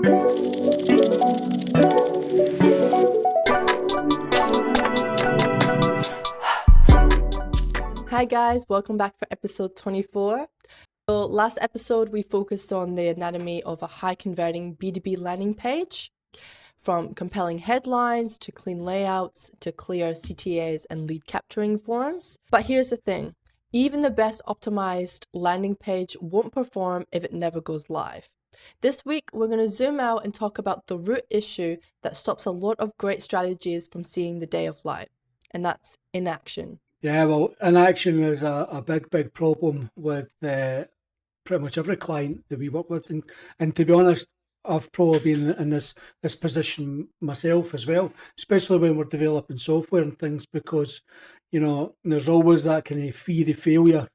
Hi guys, welcome back for episode 24. So last episode we focused on the anatomy of a high converting B2B landing page, from compelling headlines to clean layouts to clear CTAs and lead capturing forms. But here's the thing, even the best optimized landing page won't perform if it never goes live. This week we're going to zoom out and talk about the root issue that stops a lot of great strategies from seeing the day of light, and that's inaction. Yeah, well, inaction is a big problem with pretty much every client that we work with. And to be honest, I've probably been in this position myself as well, especially when we're developing software and things, because, there's always that kind of fear of failure,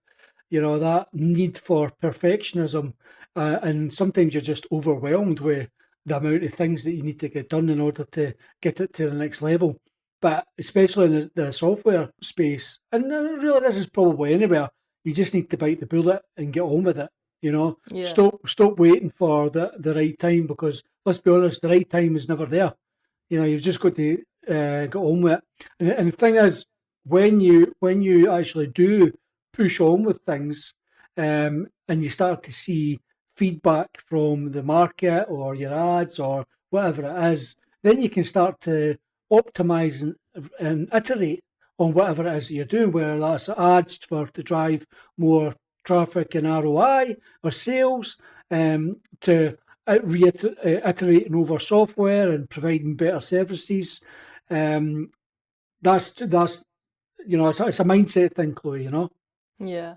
that need for perfectionism. And sometimes you're just overwhelmed with the amount of things that you need to get done in order to get it to the next level. But especially in the software space, and really this is probably anywhere, you just need to bite the bullet and get on with it. Yeah. Stop waiting for the right time, because let's be honest, the right time is never there. You've just got to get on with it. And the thing is, when you actually do push on with things, and you start to see feedback from the market or your ads or whatever it is, then you can start to optimize and iterate on whatever it is that you're doing, whether that's ads to drive more traffic and ROI or sales, to iterating over software and providing better services. That's it's a mindset thing, Chloe. Yeah.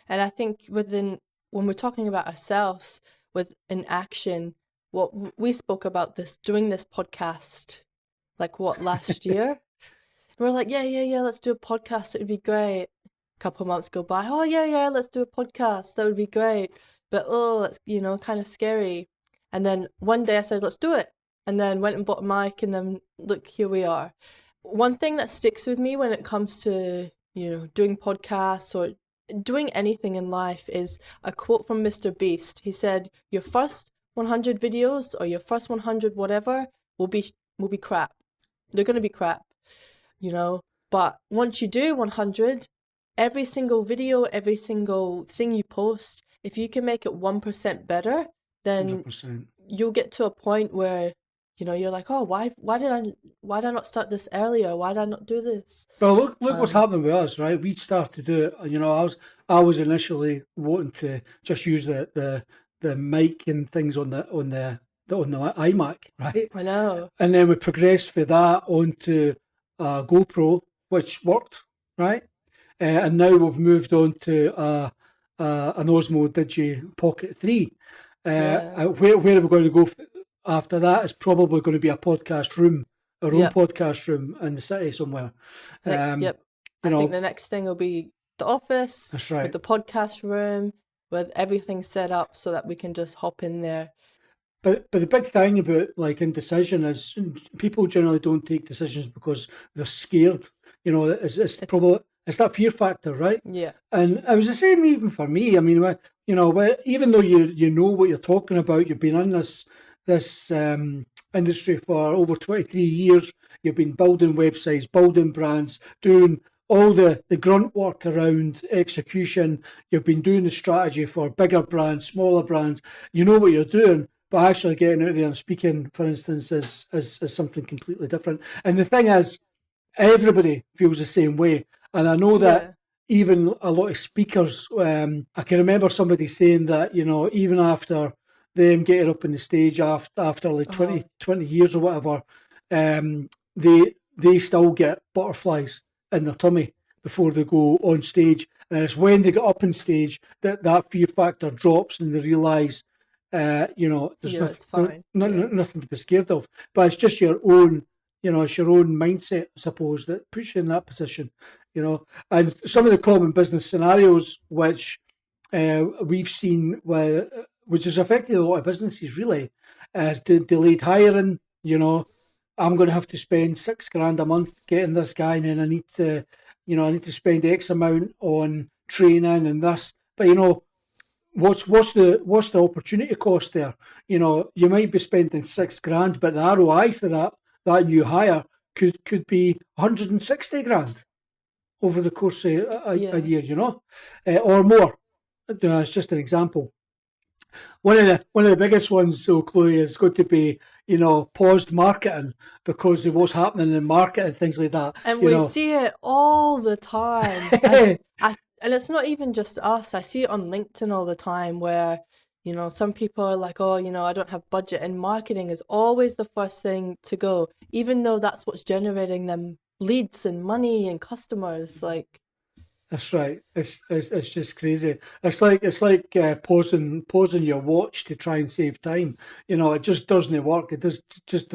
And I think when we're talking about ourselves with inaction, what we spoke about doing this podcast, last year? And we're like, yeah, let's do a podcast. It would be great. A couple months go by. Oh, yeah, let's do a podcast. That would be great. But, it's, kind of scary. And then one day I said, let's do it. And then went and bought a mic, and then look, here we are. One thing that sticks with me when it comes to, doing podcasts or doing anything in life is a quote from Mr. Beast. He said, your first 100 videos or your first 100 whatever will be crap. They're going to be crap, but once you do 100, every single video, every single thing you post, if you can make it 1% better, then 100%. You'll get to a point where, you're like, oh, why did I not start this earlier? Why did I not do this? Well, look what's happened with us, right? We started to do it. I was initially wanting to just use the mic and things on the iMac, right? I know. And then we progressed for that onto GoPro, which worked, right? And now we've moved on to an Osmo Digi Pocket 3. Yeah. Where are we going to go after that? Is probably going to be a podcast room, our own podcast room in the city somewhere. Yep. I think the next thing will be the office. That's right. With the podcast room, with everything set up so that we can just hop in there. But the big thing about indecision is people generally don't take decisions because they're scared. It's probably that fear factor, right? Yeah. And it was the same even for me. I mean, even though you know what you're talking about, you've been in this industry for over 23 years. You've been building websites, building brands, doing all the grunt work around execution. You've been doing the strategy for bigger brands, smaller brands. You know what you're doing. But actually getting out there and speaking, for instance, is something completely different. And the thing is, everybody feels the same way. And I know that even a lot of speakers, I can remember somebody saying that, even after them getting up on the stage after like 20 years or whatever, they still get butterflies in their tummy before they go on stage. And it's when they get up on stage that fear factor drops and they realise, there's nothing to be scared of, but it's just your own, it's your own mindset, I suppose, that puts you in that position, and some of the common business scenarios which we've seen, which has affected a lot of businesses really, is delayed hiring. I'm going to have to spend $6,000 a month getting this guy, and then I need to spend X amount on training and this, but what's the opportunity cost there? You know, you might be spending £6,000, but the ROI for that new hire could be 160 grand over the course of a Yeah. year, you know, or more. It's just an example. One of the biggest ones, so Chloe, is going to be, you know, paused marketing because of what's happening in market and things like that. And You we know, see it all the time. And it's not even just us. I see it on LinkedIn all the time where, some people are like, oh, I don't have budget. And marketing is always the first thing to go, even though that's what's generating them leads and money and customers. Like, that's right. It's just crazy. It's like pausing your watch to try and save time. You know, it just doesn't work. It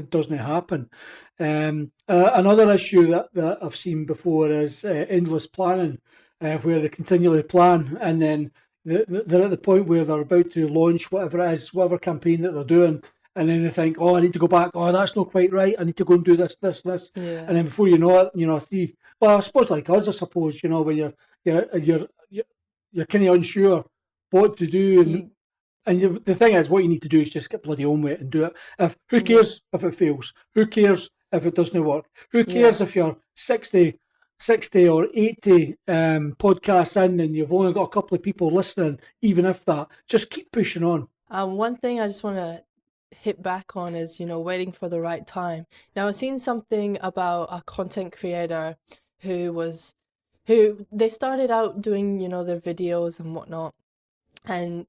doesn't happen. Another issue that I've seen before is endless planning, where they continually plan and then they're at the point where they're about to launch whatever it is, whatever campaign that they're doing, and then they think, oh, I need to go back. Oh, that's not quite right. I need to go and do this, and yeah, then before you know it, well, I suppose like us, I suppose, when you're you're kind of unsure what to do, you, and the thing is, what you need to do is just get bloody on with it and do it. If who yeah, cares if it fails? Who cares if it doesn't work? Who cares yeah. if you're 60 or 80 podcasts in and you've only got a couple of people listening? Even if that, just keep pushing on. One thing I just want to hit back on is, waiting for the right time. Now, I've seen something about a content creator who was, who they started out doing, their videos and whatnot, and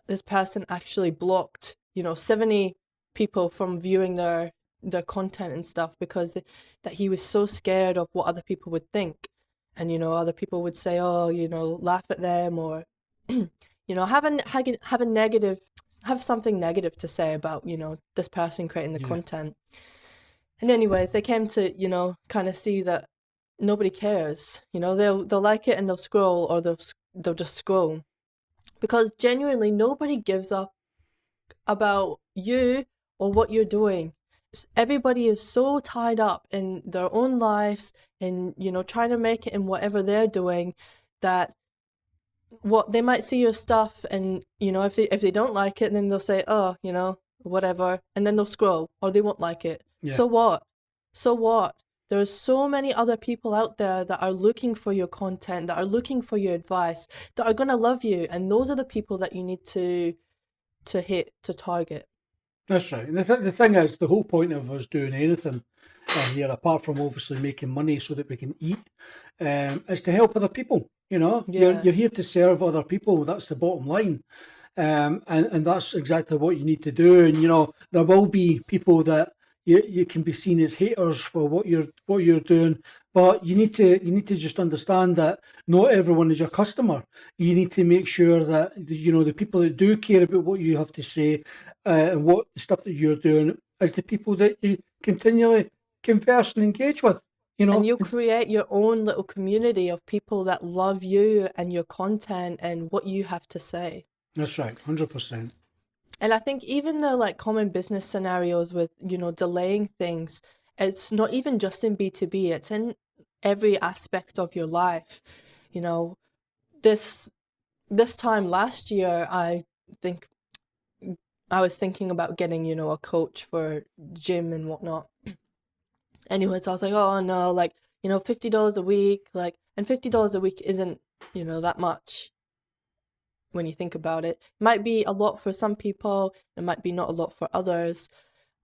this person actually blocked, 70 people from viewing their content and stuff because that he was so scared of what other people would think. And, other people would say, oh, laugh at them or, have a negative, have something negative to say about, this person creating the Yeah, content. And anyways, they came to, kind of see that nobody cares. They'll like it and they'll scroll, or they'll just scroll, because genuinely nobody gives up about you or what you're doing. Everybody is so tied up in their own lives and, trying to make it in whatever they're doing, that what they might see your stuff and, if they don't like it, then they'll say, oh, whatever, and then they'll scroll, or they won't like it. yeah. So what? So what? There's so many other people out there that are looking for your content, that are looking for your advice, that are going to love you, and those are the people that you need to target. That's right. And the thing is, the whole point of us doing anything here, apart from obviously making money so that we can eat, is to help other people. You know, Yeah. you're here to serve other people. That's the bottom line. And that's exactly what you need to do. And there will be people that you can be seen as haters for what you're doing, but you need to just understand that not everyone is your customer. You need to make sure that the people that do care about what you have to say and what the stuff that you're doing is the people that you continually converse and engage with. You And know, you create your own little community of people that love you and your content and what you have to say. that's right, 100%. And I think even the like common business scenarios with, delaying things, it's not even just in B2B, it's in every aspect of your life. You know, this this time last year, I think I was thinking about getting, a coach for gym and whatnot. Anyways, I was like, oh no, like, $50 a week, like, and $50 a week isn't, that much when you think about it. It might be a lot for some people, it might be not a lot for others.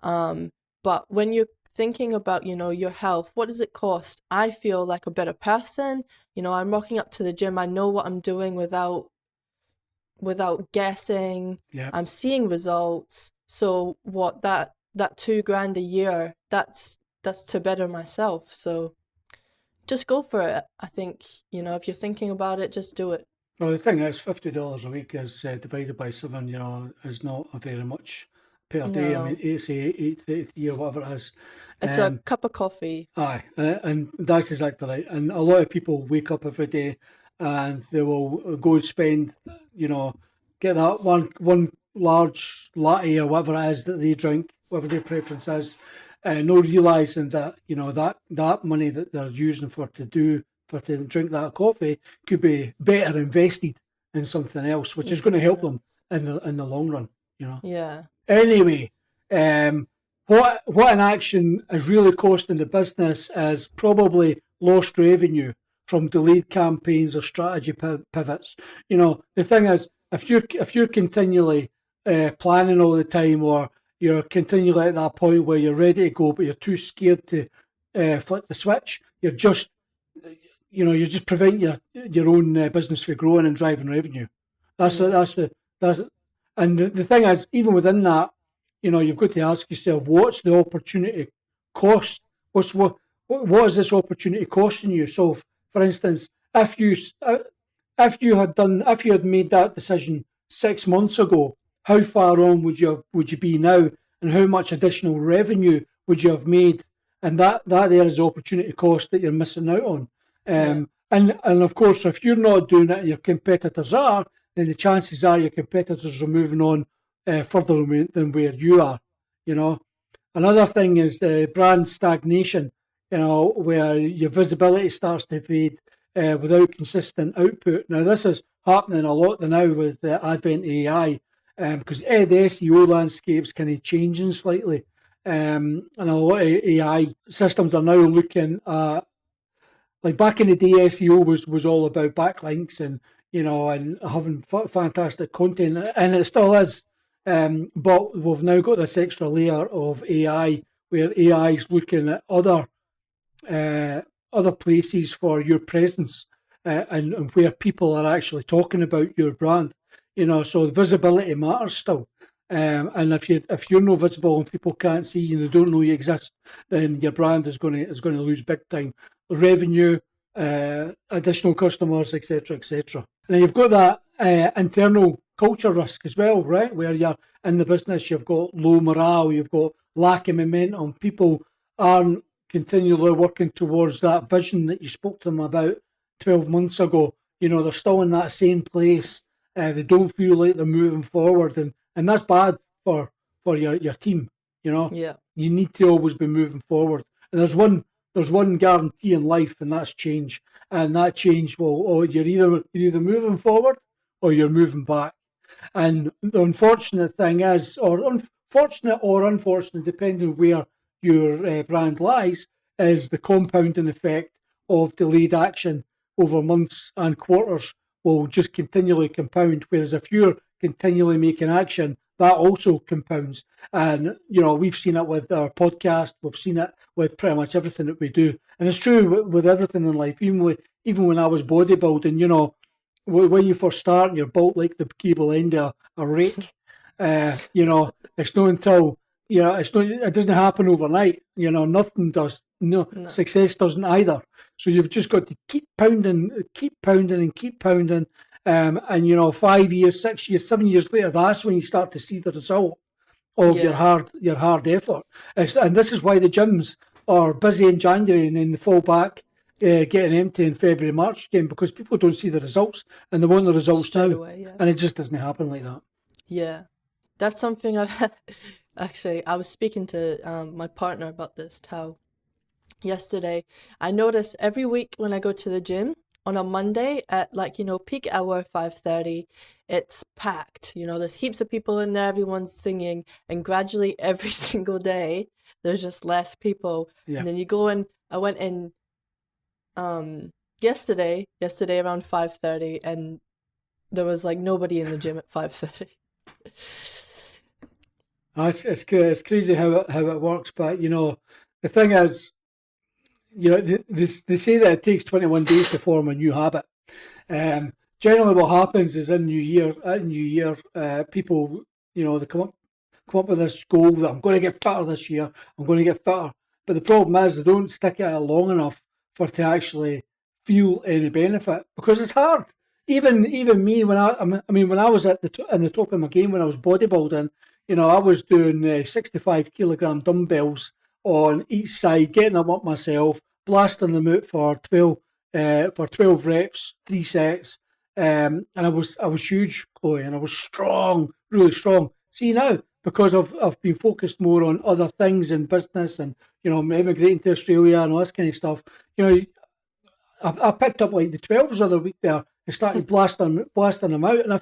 But when you're thinking about, your health, what does it cost? I feel like a better person. I'm rocking up to the gym. I know what I'm doing without guessing. Yeah. I'm seeing results. So what that 2 grand a year, that's to better myself. So just go for it. I think, if you're thinking about it, just do it. Well, the thing is, $50 a week is divided by seven. Is not a very much per day. I mean, No, eight, say 8 a year, whatever it is. it's a Um, cup of coffee. Aye, and that's exactly right. And a lot of people wake up every day and they will go and spend, get that one large latte or whatever it is that they drink, whatever their preference is, no realizing that that money that they're using for to drink that coffee could be better invested. in something else, which is going to help them in the long run. Yeah. Anyway, what an action is really costing the business is probably lost revenue from delayed campaigns or strategy pivots. The thing is, if you're continually planning all the time, or you're continually at that point where you're ready to go but you're too scared to flip the switch, you're just preventing your own business from growing and driving revenue. And the thing is, even within that, you've got to ask yourself, what's the opportunity cost? What is this opportunity costing you? So, for instance, if you had made that decision 6 months ago, how far on would you be now, and how much additional revenue would you have made? And that there is the opportunity cost that you're missing out on. And of course, if you're not doing it, your competitors are, then the chances are your competitors are moving on further than where you are. Another thing is brand stagnation. Where your visibility starts to fade without consistent output. Now, this is happening a lot now with the advent of AI, because the SEO landscape's kind of changing slightly, and a lot of AI systems are now looking at, like back in the day, SEO was all about backlinks and having fantastic content, and it still is. But we've now got this extra layer of AI, where AI is looking at other places for your presence, and where people are actually talking about your brand. So visibility matters still. And if you're not visible and people can't see you, they don't know you exist, then your brand is going to lose big time revenue, additional customers, etc., etc. And then you've got that internal culture risk as well, right? Where you're in the business, you've got low morale, you've got lack of momentum. People aren't continually working towards that vision that you spoke to them about 12 months ago. They're still in that same place. They don't feel like they're moving forward, and that's bad for your team. Yeah. You need to always be moving forward. And there's one guarantee in life, and that's change. And that change you're either moving forward or you're moving back. And the unfortunate thing is, or unfortunate, depending where your brand lies, is the compounding effect of delayed action over months and quarters will just continually compound. Whereas if you're continually making action, that also compounds. And, we've seen it with our podcast. We've seen it with pretty much everything that we do. And it's true with everything in life. Even when I was bodybuilding, when you first start, you're built like the cable end of a rake. It's not until, it doesn't happen overnight. Nothing does. No. Success doesn't either. So you've just got to keep pounding and keep pounding. And 5 years, 6 years, 7 years later, that's when you start to see the result of your hard effort. And this is why the gyms are busy in January and then they fall back, getting empty in February, March again, because people don't see the results and they want the results Straight now. away, yeah. And it just doesn't happen like that. Yeah, that's something actually, I was speaking to my partner about this, how yesterday I notice every week when I go to the gym on a Monday at peak hour 5:30, it's packed. There's heaps of people in there, everyone's singing, and gradually every single day there's just less people. Yeah. And then you go in. I went in yesterday around 5:30, and there was nobody in the gym at 5:30. It's crazy how it works, but the thing is, they say that it takes 21 days to form a new habit. Generally, what happens is in New Year, people they come up with this goal that I'm going to get fitter this year. I'm going to get fitter, but the problem is they don't stick at it long enough for it to actually feel any benefit, because it's hard. Even me, when I was in the top of my game, when I was bodybuilding, I was doing 65 kilogram dumbbells on each side, getting them up myself, blasting them out for 12 reps, 3 sets, and I was huge, Chloe, and I was strong, really strong. See now, because I've been focused more on other things in business and emigrating to Australia and all this kind of stuff, I picked up the 12s the other week there, You started blasting them out. And I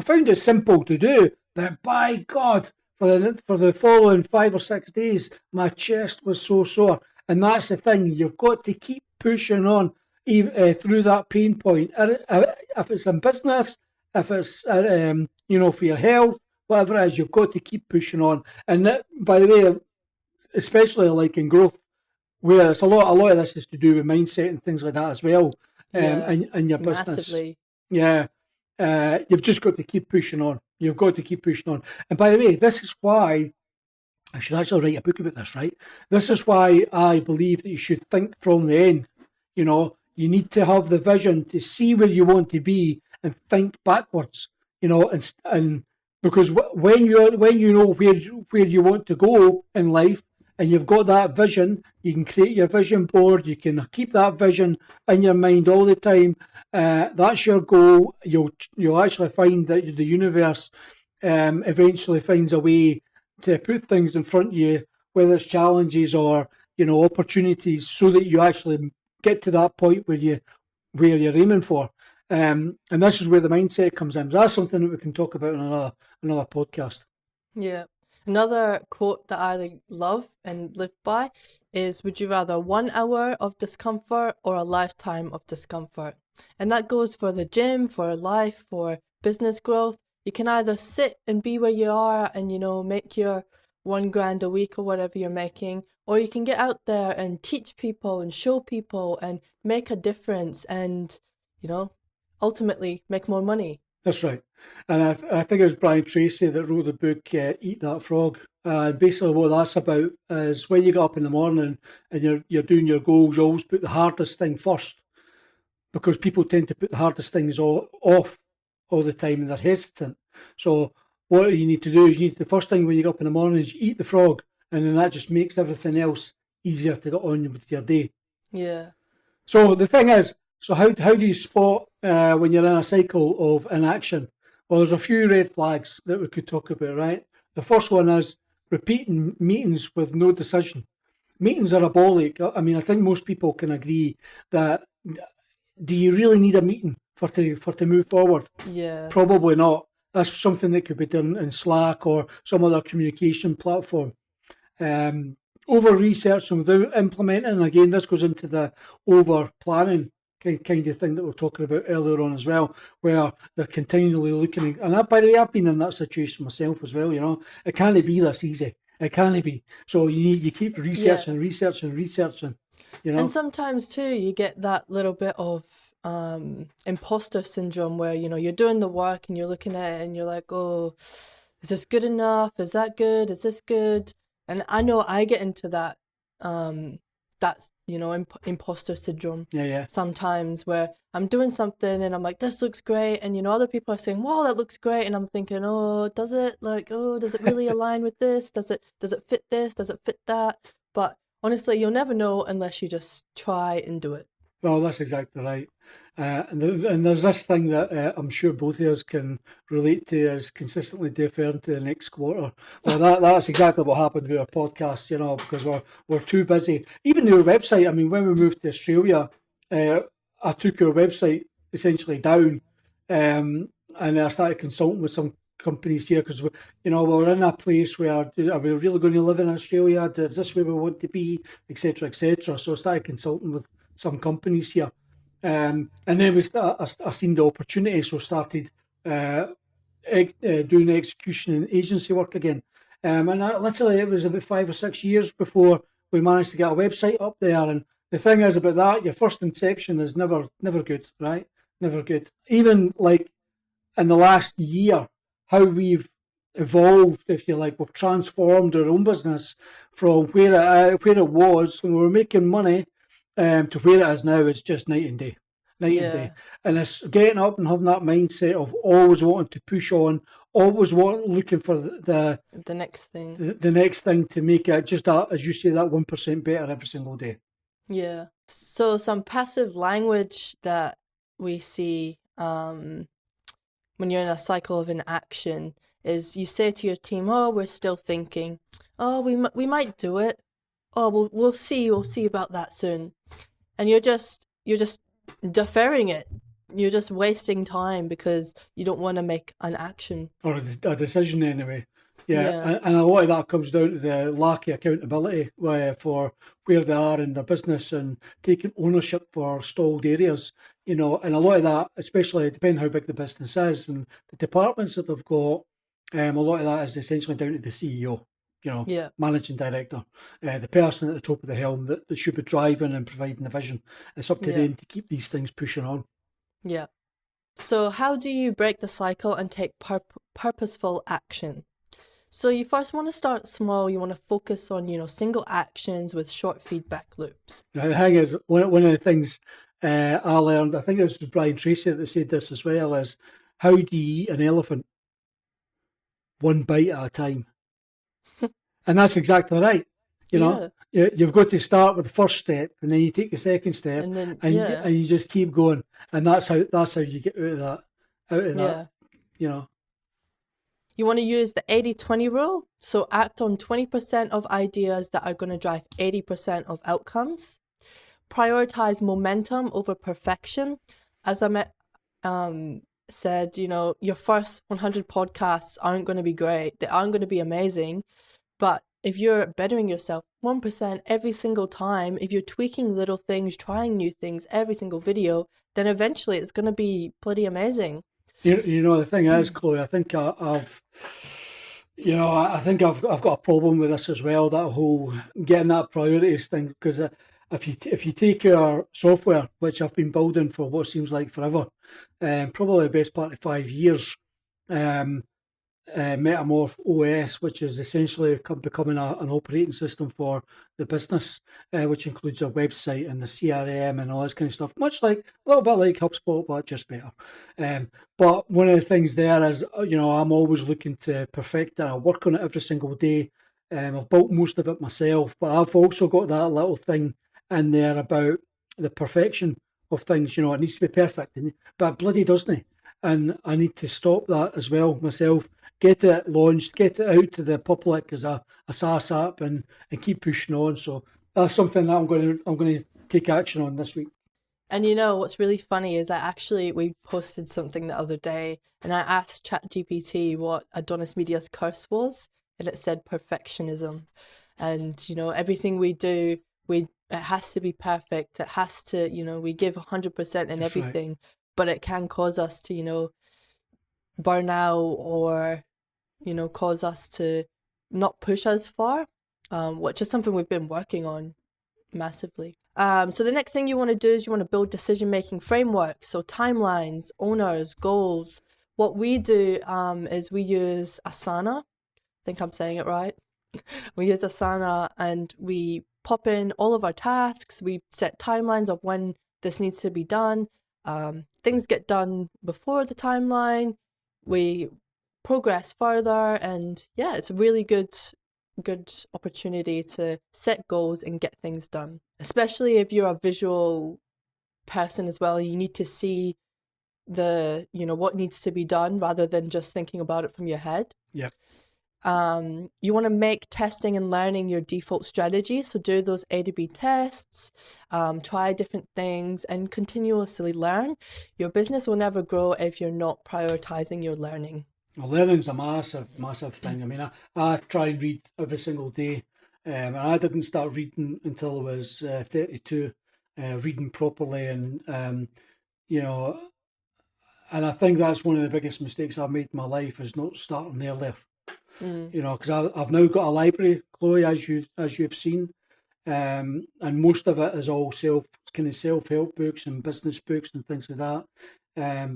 found it simple to do, but by God, for the following 5 or 6 days, my chest was so sore. And that's the thing, you've got to keep pushing on through that pain point. If it's in business, if it's for your health, whatever it is, you've got to keep pushing on. And that, by the way, especially like in growth, where it's a lot of this is to do with mindset and things like that as well, in your business. Massively. Yeah, you've just got to keep pushing on. You've got to keep pushing on. And by the way, this is why I should actually write a book about this, right? This is why I believe that you should think from the end. You need to have the vision to see where you want to be and think backwards. And because when you know where you want to go in life, and you've got that vision, you can create your vision board. You can keep that vision in your mind all the time. That's your goal. You'll actually find that the universe eventually finds a way to put things in front of you, whether it's challenges or opportunities, so that you actually get to that point where you're aiming for. And this is where the mindset comes in. That's something that we can talk about in another podcast. Yeah. Another quote that I love and live by is, would you rather 1 hour of discomfort or a lifetime of discomfort? And that goes for the gym, for life, for business growth. You can either sit and be where you are and, make your $1,000 a week or whatever you're making, or you can get out there and teach people and show people and make a difference and, ultimately make more money. That's right. And I think it was Brian Tracy that wrote the book, Eat That Frog. Basically what that's about is when you get up in the morning and you're doing your goals, you always put the hardest thing first, because people tend to put the hardest things off all the time and they're hesitant. So what you need to do is the first thing when you get up in the morning is you eat the frog, and then that just makes everything else easier to get on with your day. Yeah. So the thing is, how do you spot when you're in a cycle of inaction? Well, there's a few red flags that we could talk about, right? The first one is repeating meetings with no decision. Meetings are a bollock. I mean, I think most people can agree that. Do you really need a meeting for to move forward? Yeah. Probably not. That's something that could be done in Slack or some other communication platform. Over researching without implementing. Again, this goes into the over planning kind of thing that we're talking about earlier on as well, where they're continually looking. And by the way, I've been in that situation myself as well. It can't be this easy. It can't be. So you keep researching. And sometimes too, you get that little bit of imposter syndrome where, you're doing the work and you're looking at it and you're like, oh, is this good enough? Is that good? Is this good? And I know I get into that, imposter syndrome. Yeah. Sometimes where I'm doing something and I'm like, this looks great. And, other people are saying, wow, that looks great. And I'm thinking, oh, does it? Does it really align with this? Does it fit this? Does it fit that? But honestly, you'll never know unless you just try and do it. Well, that's exactly right. And there's this thing that I'm sure both of us can relate to, is consistently deferring to the next quarter. Well, that's exactly what happened with our podcast, because we're too busy. Even our website, I mean, when we moved to Australia, I took our website essentially down, and I started consulting with some companies here, because we're in a place where are we really going to live in Australia? Is this where we want to be, etc., etc. So I started consulting with some companies here, and then I seen the opportunity, so started doing execution and agency work again, and literally it was about 5 or 6 years before we managed to get a website up there. And the thing is about that, your first inception is never good, right? Never good. Even like in the last year, how we've evolved, if you like, we've transformed our own business from where it was when we were making money to where it is now. It's just night and day. And it's getting up and having that mindset of always wanting to push on, always looking for the next thing, the next thing to make it just that, as you say, that 1% better every single day. Yeah. So some passive language that we see when you're in a cycle of inaction is you say to your team, oh, we're still thinking, oh, we might do it, oh, we'll see about that soon. And you're just deferring it, you're just wasting time because you don't want to make an action. Or a decision anyway. Yeah, Yeah, and a lot of that comes down to the lack of accountability for where they are in their business and taking ownership for stalled areas. And a lot of that, especially depending how big the business is and the departments that they've got, a lot of that is essentially down to the CEO, yeah, managing director, the person at the top of the helm that should be driving and providing the vision. It's up to yeah, them to keep these things pushing on. yeah. So how do you break the cycle and take purposeful action? So you first want to start small. You want to focus on, single actions with short feedback loops. Now, the thing is, one of the things I learned, I think it was Brian Tracy that said this as well, is how do you eat an elephant? One bite at a time. And that's exactly right. Yeah. You've got to start with the first step, and then you take the second step, And then, and yeah, and you just keep going, and that's how you get out of that, out of that. yeah. You know, You want to use the 80-20 rule. So act on 20% of ideas that are going to drive 80% of outcomes. Prioritize momentum over perfection. As said, your first 100 podcasts aren't going to be great. They aren't going to be amazing. But if you're bettering yourself 1% every single time, if you're tweaking little things, trying new things every single video, then eventually it's going to be bloody amazing. the thing is, Chloe, I think I've got a problem with this as well. That whole getting that priorities thing, because if you take our software, which I've been building for what seems like forever, probably the best part of 5 years, um, Metamorph OS, which is essentially becoming an operating system for the business, which includes a website and the CRM and all this kind of stuff, much like a little bit like HubSpot, but just better. But one of the things there is, I'm always looking to perfect it. I work on it every single day. I've built most of it myself, but I've also got that little thing in there about the perfection of things. It needs to be perfect, but it bloody doesn't. And I need to stop that as well myself, get it launched, get it out to the public as a SaaS app, and keep pushing on. So that's something that I'm going to take action on this week. And what's really funny is we posted something the other day and I asked ChatGPT what Adonis Media's curse was, and it said perfectionism. And everything we do, it has to be perfect. It has to, we give 100% in That's right. everything, but it can cause us to, burn out or, cause us to not push as far, which is something we've been working on massively. So the next thing you want to do is you want to build decision-making frameworks, so timelines, owners, goals. What we do is we use Asana. I think I'm saying it right. We use Asana and we pop in all of our tasks. We set timelines of when this needs to be done. Things get done before the timeline. We progress further, and yeah, it's a really good opportunity to set goals and get things done, especially if you're a visual person as well. You need to see what needs to be done rather than just thinking about it from your head. Yeah. You want to make testing and learning your default strategy. So do those A/B tests, try different things and continuously learn. Your business will never grow if you're not prioritizing your learning. Well, learning's a massive, massive thing. I mean, I try and read every single day, and I didn't start reading until I was 32, reading properly, and and I think that's one of the biggest mistakes I've made in my life is not starting earlier. Because I've now got a library, Chloe, as you've seen, and most of it is all kind of self-help books and business books and things like that.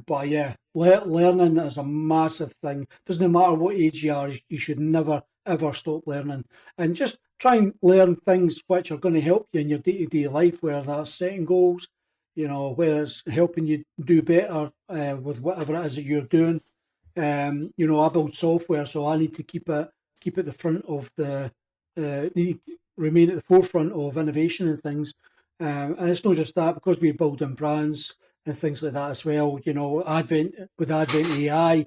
But yeah, learning is a massive thing. Doesn't matter what age you are, you should never ever stop learning, and just try and learn things which are going to help you in your day-to-day life, whether that's setting goals, whether it's helping you do better with whatever it is that you're doing. I build software, so I need to keep at the front of need to remain at the forefront of innovation and things. And it's not just that, because we're building brands and things like that as well. Advent AI,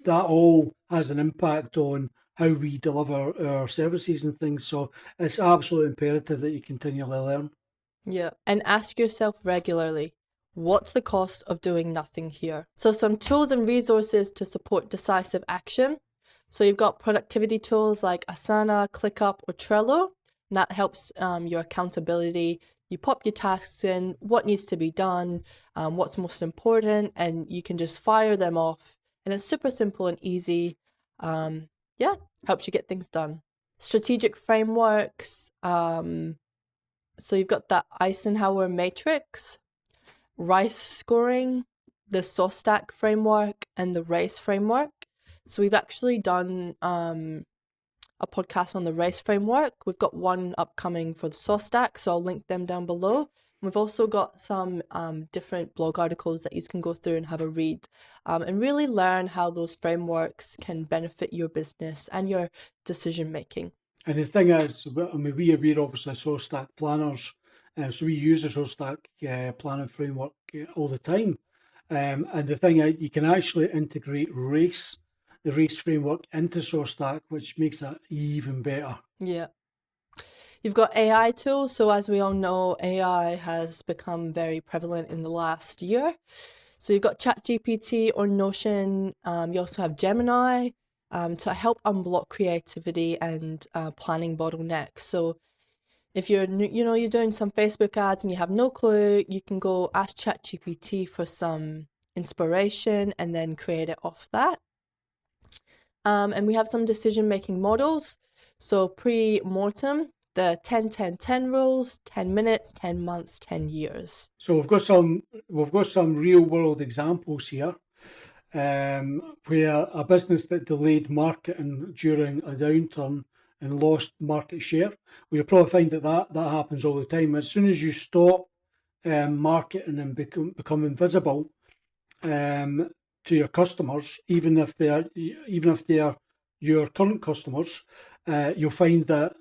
that all has an impact on how we deliver our services and things. So it's absolutely imperative that you continually learn. Yeah. And ask yourself regularly, What's the cost of doing nothing here? So some tools and resources to support decisive action. So you've got productivity tools like Asana, ClickUp, or Trello. And that helps your accountability. You pop your tasks in, what needs to be done, what's most important, and you can just fire them off. And it's super simple and easy. Yeah, helps you get things done. Strategic frameworks. So you've got that Eisenhower matrix, rice scoring, the SOSTAC framework, and the RACE framework. So we've actually done a podcast on the RACE framework. We've got one upcoming for the SOSTAC, so I'll link them down below. We've also got some different blog articles that you can go through and have a read and really learn how those frameworks can benefit your business and your decision making. And the thing is, I mean, we're obviously SOSTAC planners, so we use the SOSTAC planning framework all the time. And the thing is, you can actually integrate the RACE framework into SOSTAC, which makes it even better. Yeah. You've got AI tools. So as we all know, AI has become very prevalent in the last year. So you've got ChatGPT or Notion. You also have Gemini to help unblock creativity and planning bottlenecks. So if you're doing some Facebook ads and you have no clue, you can go ask ChatGPT for some inspiration and then create it off that. And we have some decision-making models. So pre-mortem, the 10-10-10 rules, 10 minutes, 10 months, 10 years. So we've got some real-world examples here, where a business that delayed marketing during a downturn and lost market share. We'll probably find that happens all the time. As soon as you stop marketing and become invisible to your customers, even if they are your current customers, you'll find that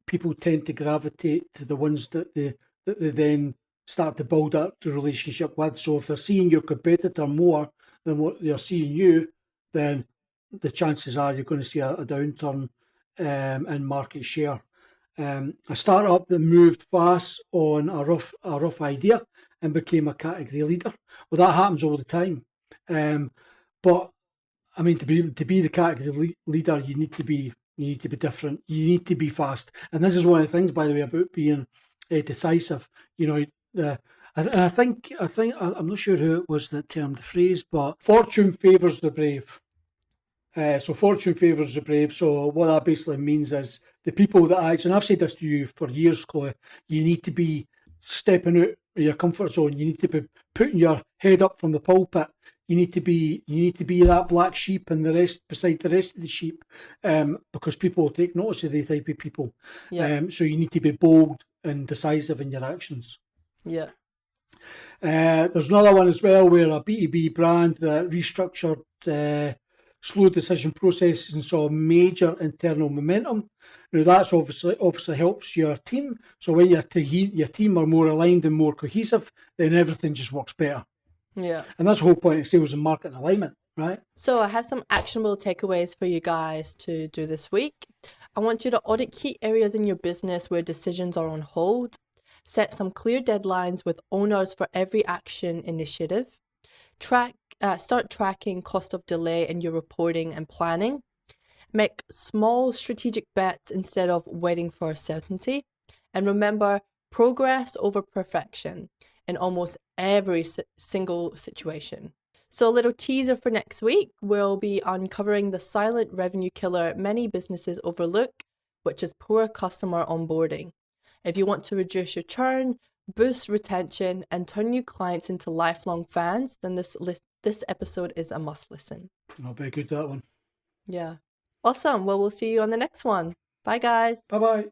people tend to gravitate to the ones that they then start to build up the relationship with. So if they're seeing your competitor more than what they're seeing you, then the chances are you're going to see a downturn in market share. A startup that moved fast on a rough idea and became a category leader. Well, that happens all the time. But I mean, to be the category leader, you need to be different. You need to be fast. And this is one of the things, by the way, about being decisive. You know, I think I'm not sure who it was that termed the phrase, but fortune favours the brave. So fortune favours the brave. So what that basically means is the people that actually, and I've said this to you for years, Chloe, you need to be stepping out of your comfort zone. You need to be putting your head up from the pulpit. You need to be that black sheep and the rest beside the rest of the sheep, because people will take notice of the type of people. Yeah. So you need to be bold and decisive in your actions. Yeah. There's another one as well where a B2B brand that restructured slow decision processes and saw major internal momentum. Now that's obviously helps your team. So when your team are more aligned and more cohesive, then everything just works better. Yeah. And that's the whole point of sales and marketing alignment, right? So I have some actionable takeaways for you guys to do this week. I want you to audit key areas in your business where decisions are on hold. Set some clear deadlines with owners for every action initiative. Start tracking cost of delay in your reporting and planning. Make small strategic bets instead of waiting for certainty. And remember, progress over perfection in almost every single situation. So a little teaser for next week, we'll be uncovering the silent revenue killer many businesses overlook, which is poor customer onboarding. If you want to reduce your churn, boost retention, and turn new clients into lifelong fans, then this episode is a must listen. I'll be good, that one. Yeah. Awesome. Well, we'll see you on the next one. Bye, guys. Bye-bye.